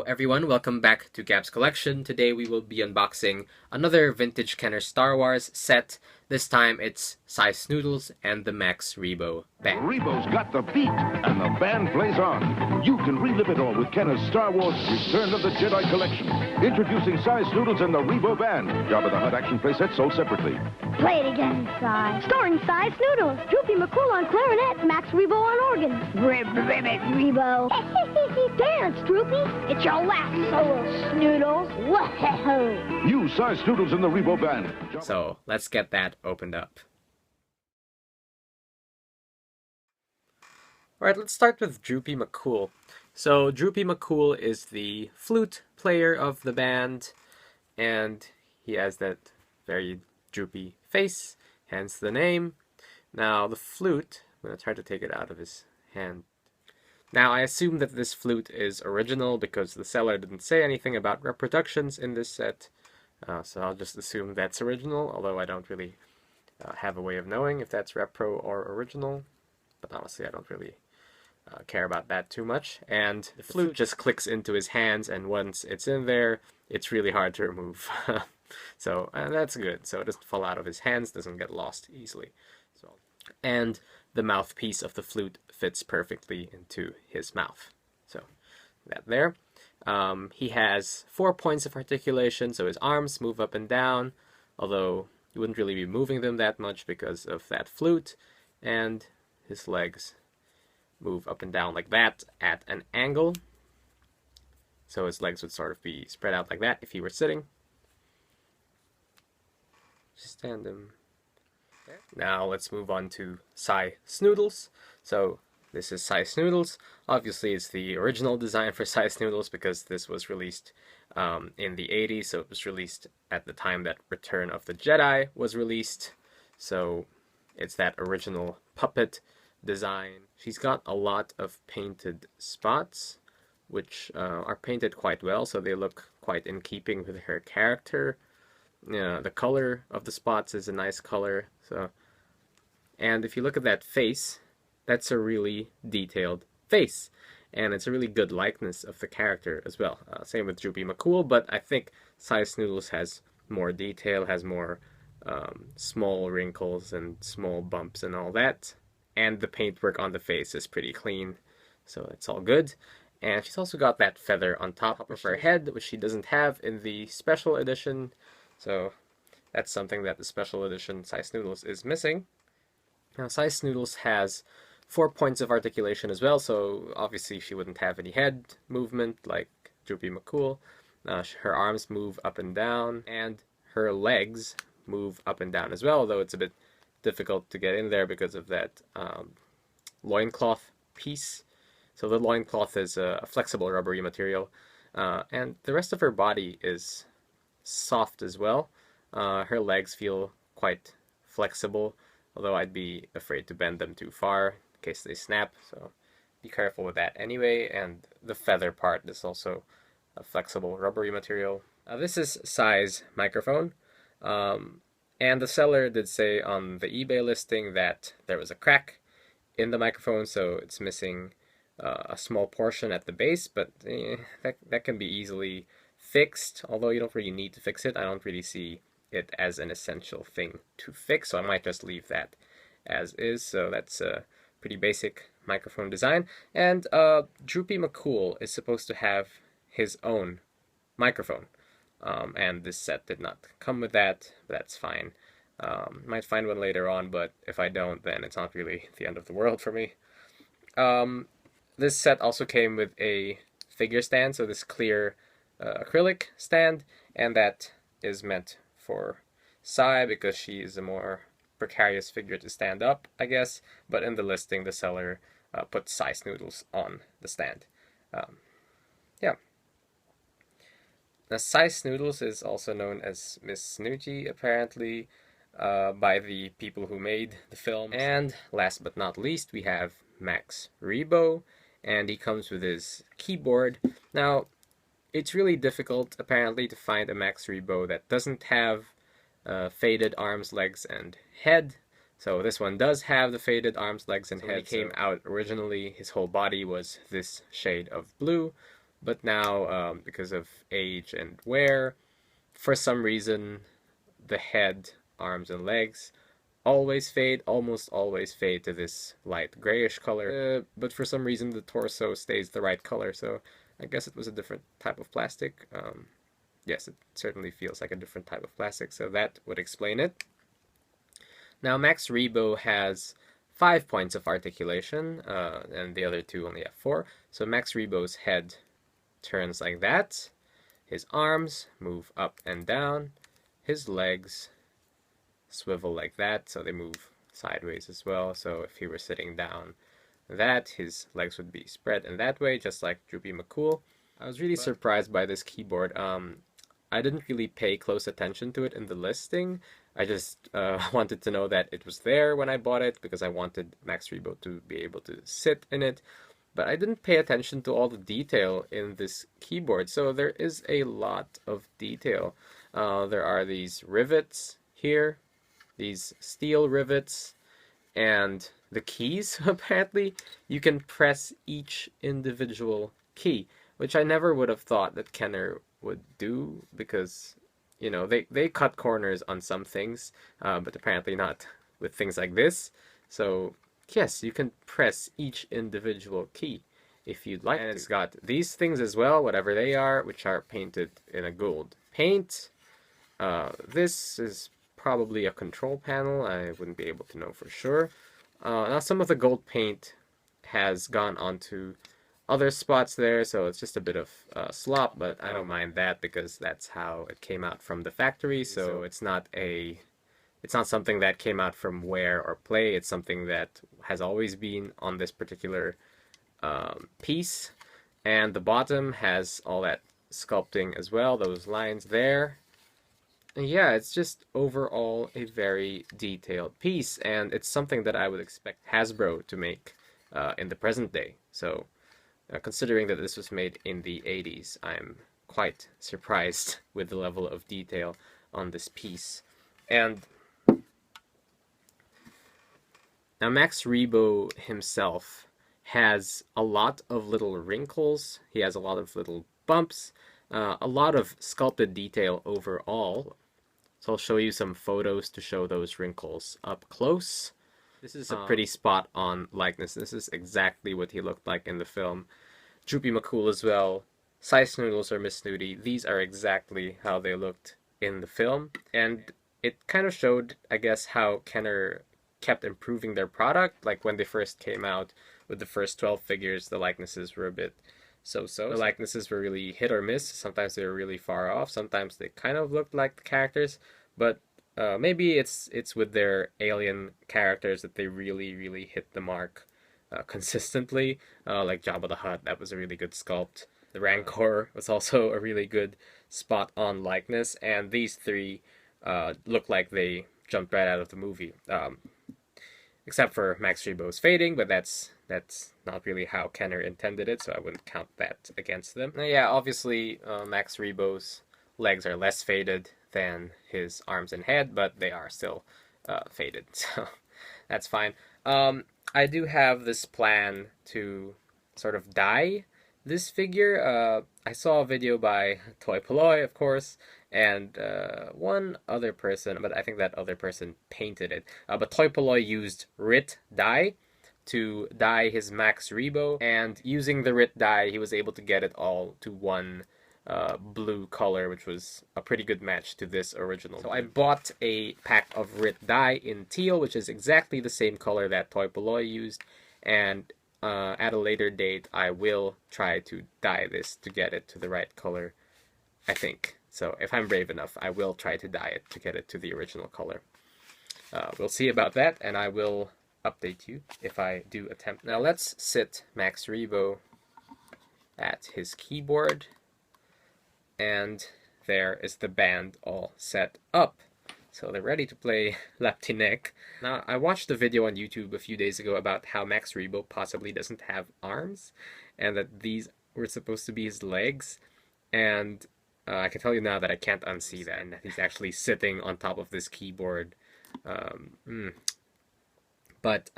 everyone, welcome back to Gab's Collection. Today we will be unboxing another vintage Kenner Star Wars set. This time it's Sy Snootles and the Max Rebo Band. Rebo's got the beat, and the band plays on. You can relive it all with Kenner's Star Wars Return of the Jedi Collection. Introducing Sy Snootles and the Rebo Band. Jabba the Hutt action playset sold separately. Play it again, Sy. Starring Sy Snootles, Droopy McCool on clarinet, Max Rebo on organ. Ribbit, Rebo. Dance, Droopy. It's your last solo, Snootles. Whoa. New Sy Snootles and the Rebo Band. So let's get that opened up. Alright, let's start with Droopy McCool. So Droopy McCool is the flute player of the band, and he has that very droopy face, hence the name. Now the flute, I'm going to try to take it out of his hand. Now I assume that this flute is original because the seller didn't say anything about reproductions in this set, so I'll just assume that's original, although I don't really have a way of knowing if that's repro or original, but honestly I don't really care about that too much. And the flute just clicks into his hands, and once it's in there, it's really hard to remove. So that's good. So it doesn't fall out of his hands, doesn't get lost easily. And the mouthpiece of the flute fits perfectly into his mouth. So that there. He has 4 points of articulation, so his arms move up and down, although you wouldn't really be moving them that much because of that flute, and his legs move up and down like that at an angle. So his legs would sort of be spread out like that if he were sitting. Just stand him there. Now let's move on to Sy Snootles. So this is Sy Snootles. Obviously it's the original design for Sy Snootles because this was released in the 80s, so it was released at the time that Return of the Jedi was released. So it's that original puppet design. She's got a lot of painted spots, which are painted quite well, so they look quite in keeping with her character. The color of the spots is a nice color. And if you look at that face, that's a really detailed face, and it's a really good likeness of the character as well. Same with Droopy McCool, but I think Sy Snootles has more detail, has more small wrinkles and small bumps and all that. And the paintwork on the face is pretty clean, so it's all good. And she's also got that feather on top of her head, which she doesn't have in the special edition. So that's something that the special edition Sy Snootles is missing. Now Sy Snootles has 4 points of articulation as well, so obviously she wouldn't have any head movement like Droopy McCool. Her arms move up and down, and her legs move up and down as well, although it's a bit difficult to get in there because of that loincloth piece. So the loincloth is a flexible rubbery material, and the rest of her body is soft as well. Her legs feel quite flexible, although I'd be afraid to bend them too far in case they snap, so be careful with that anyway. And the feather part is also a flexible rubbery material. This is Sy's microphone. And the seller did say on the eBay listing that there was a crack in the microphone, so it's missing a small portion at the base, but that can be easily fixed, although you don't really need to fix it. I don't really see it as an essential thing to fix, so I might just leave that as is. So that's a pretty basic microphone design. And Droopy McCool is supposed to have his own microphone. And this set did not come with that, but that's fine. Might find one later on, but if I don't, then it's not really the end of the world for me. This set also came with a figure stand, so this clear acrylic stand, and that is meant for Sy because she is a more precarious figure to stand up, I guess, but in the listing the seller put Sy Snootles on the stand. Yeah. Now, Sy Snootles is also known as Miss Snooty, apparently, by the people who made the film. And last but not least, we have Max Rebo, and he comes with his keyboard. Now, it's really difficult, apparently, to find a Max Rebo that doesn't have faded arms, legs, and head. So this one does have the faded arms, legs, and head. When he came out originally, his whole body was this shade of blue, But now, because of age and wear, for some reason, the head, arms, and legs almost always fade to this light grayish color. But for some reason, the torso stays the right color, so I guess it was a different type of plastic. Yes, it certainly feels like a different type of plastic, so that would explain it. Now, Max Rebo has 5 points of articulation, and the other two only have 4. So Max Rebo's head turns like that. His arms move up and down. His legs swivel like that, so they move sideways as well. So if he were sitting down his legs would be spread in that way, just like Droopy McCool. I was really surprised by this keyboard. I didn't really pay close attention to it in the listing. I just wanted to know that it was there when I bought it because I wanted Max Rebo to be able to sit in it. But I didn't pay attention to all the detail in this keyboard. So there is a lot of detail. There are these rivets here, these steel rivets, and the keys. Apparently, you can press each individual key, which I never would have thought that Kenner would do because, you know, they cut corners on some things, but apparently not with things like this. So yes, you can press each individual key if you'd like to. And it's got these things as well, whatever they are, which are painted in a gold paint. This is probably a control panel. I wouldn't be able to know for sure. Now some of the gold paint has gone onto other spots there, so it's just a bit of slop, but I don't mind that because that's how it came out from the factory. So it's not something that came out from wear or play. It's something that has always been on this particular piece. And the bottom has all that sculpting as well, those lines there. And yeah, it's just overall a very detailed piece, and it's something that I would expect Hasbro to make in the present day. So considering that this was made in the 80s, I'm quite surprised with the level of detail on this piece. And now Max Rebo himself has a lot of little wrinkles, he has a lot of little bumps, a lot of sculpted detail overall. So I'll show you some photos to show those wrinkles up close. This is a pretty spot-on likeness. This is exactly what he looked like in the film. Droopy McCool as well. Sy Snootles or Miss Snooty. These are exactly how they looked in the film. And it kind of showed, I guess, how Kenner kept improving their product. Like when they first came out with the first 12 figures, the likenesses were a bit so-so. The likenesses were really hit or miss. Sometimes they were really far off. Sometimes they kind of looked like the characters. But maybe it's with their alien characters that they really hit the mark consistently. Like Jabba the Hutt, that was a really good sculpt. The Rancor was also a really good spot-on likeness. And these three look like they jumped right out of the movie. Except for Max Rebo's fading, but that's not really how Kenner intended it, so I wouldn't count that against them. Now, yeah, obviously Max Rebo's legs are less faded than his arms and head, but they are still faded, so that's fine. I do have this plan to sort of dye this figure. I saw a video by Toy Poloi, of course, and one other person, but I think that other person painted it. But Toy Poloi used RIT dye to dye his Max Rebo, and using the RIT dye, he was able to get it all to one blue color, which was a pretty good match to this original. So I bought a pack of RIT dye in teal, which is exactly the same color that Toy Poloi used, and at a later date, I will try to dye this to get it to the right color, I think. So if I'm brave enough, I will try to dye it to get it to the original color. We'll see about that, and I will update you if I do attempt. Now let's sit Max Rebo at his keyboard, and there is the band all set up. So they're ready to play Laptinek. Now, I watched a video on YouTube a few days ago about how Max Rebo possibly doesn't have arms, and that these were supposed to be his legs, and I can tell you now that I can't unsee that, and that he's actually sitting on top of this keyboard. But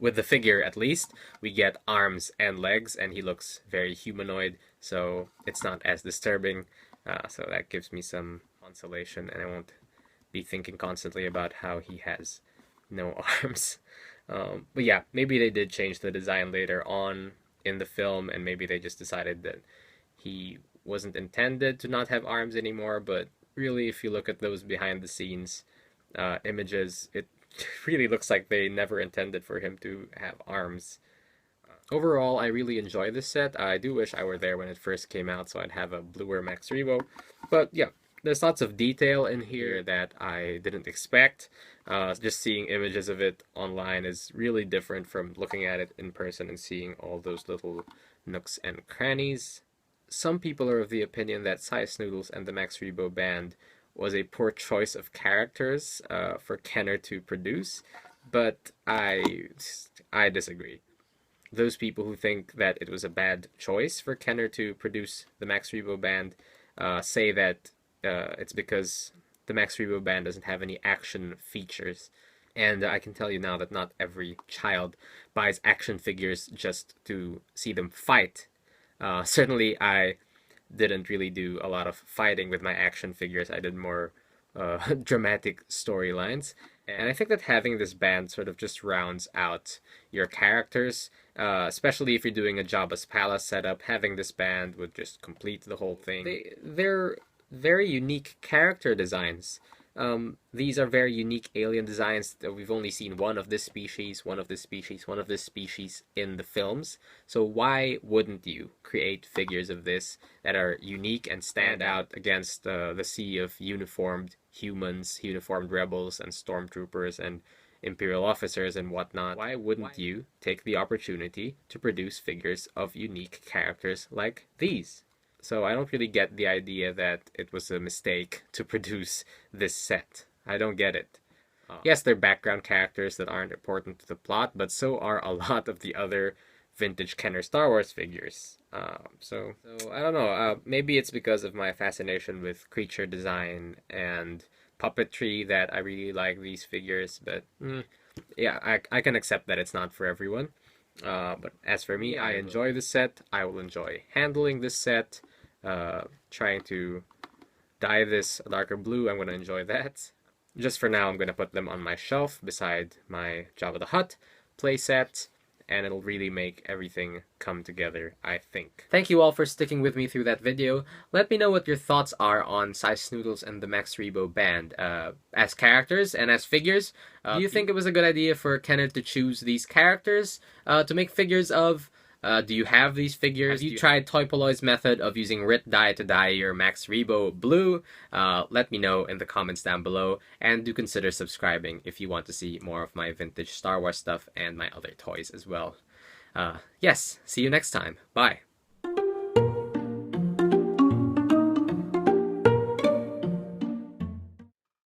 with the figure, at least, we get arms and legs, and he looks very humanoid, so it's not as disturbing. So that gives me some consolation, and I won't be thinking constantly about how he has no arms. But yeah, maybe they did change the design later on in the film, and maybe they just decided that he wasn't intended to not have arms anymore. But really, if you look at those behind the scenes images, it really looks like they never intended for him to have arms. Overall, I really enjoy this set. I do wish I were there when it first came out, so I'd have a bluer Max Rebo. But yeah, there's lots of detail in here that I didn't expect. Just seeing images of it online is really different from looking at it in person and seeing all those little nooks and crannies. Some people are of the opinion that Sy Snootles and the Max Rebo Band was a poor choice of characters for Kenner to produce, but I disagree. Those people who think that it was a bad choice for Kenner to produce the Max Rebo Band say that it's because the Max Rebo Band doesn't have any action features. And I can tell you now that not every child buys action figures just to see them fight. Certainly, I didn't really do a lot of fighting with my action figures. I did more dramatic storylines. And I think that having this band sort of just rounds out your characters, especially if you're doing a Jabba's Palace setup. Having this band would just complete the whole thing. They're very unique character designs. These are very unique alien designs. We've only seen one of this species, one of this species, one of this species in the films. So why wouldn't you create figures of this that are unique and stand out against the sea of uniformed humans, uniformed rebels, and stormtroopers, and Imperial officers, and whatnot? Why wouldn't you take the opportunity to produce figures of unique characters like these? So I don't really get the idea that it was a mistake to produce this set. I don't get it. Yes, they're background characters that aren't important to the plot, but so are a lot of the other vintage Kenner Star Wars figures. So I don't know. Maybe it's because of my fascination with creature design and puppetry that I really like these figures. But yeah, I can accept that it's not for everyone. But as for me, I enjoy this set. I will enjoy handling this set. Trying to dye this a darker blue, I'm going to enjoy that. Just for now, I'm going to put them on my shelf beside my Jabba the Hutt playset, and it'll really make everything come together, I think. Thank you all for sticking with me through that video. Let me know what your thoughts are on Sy Snootles and the Max Rebo Band. As characters and as figures, do you think it was a good idea for Kenner to choose these characters to make figures of? Do you have these figures? Have you tried Toy Polloi method of using RIT dye to dye your Max Rebo blue? Let me know in the comments down below, and do consider subscribing if you want to see more of my vintage Star Wars stuff and my other toys as well. Yes, see you next time. Bye.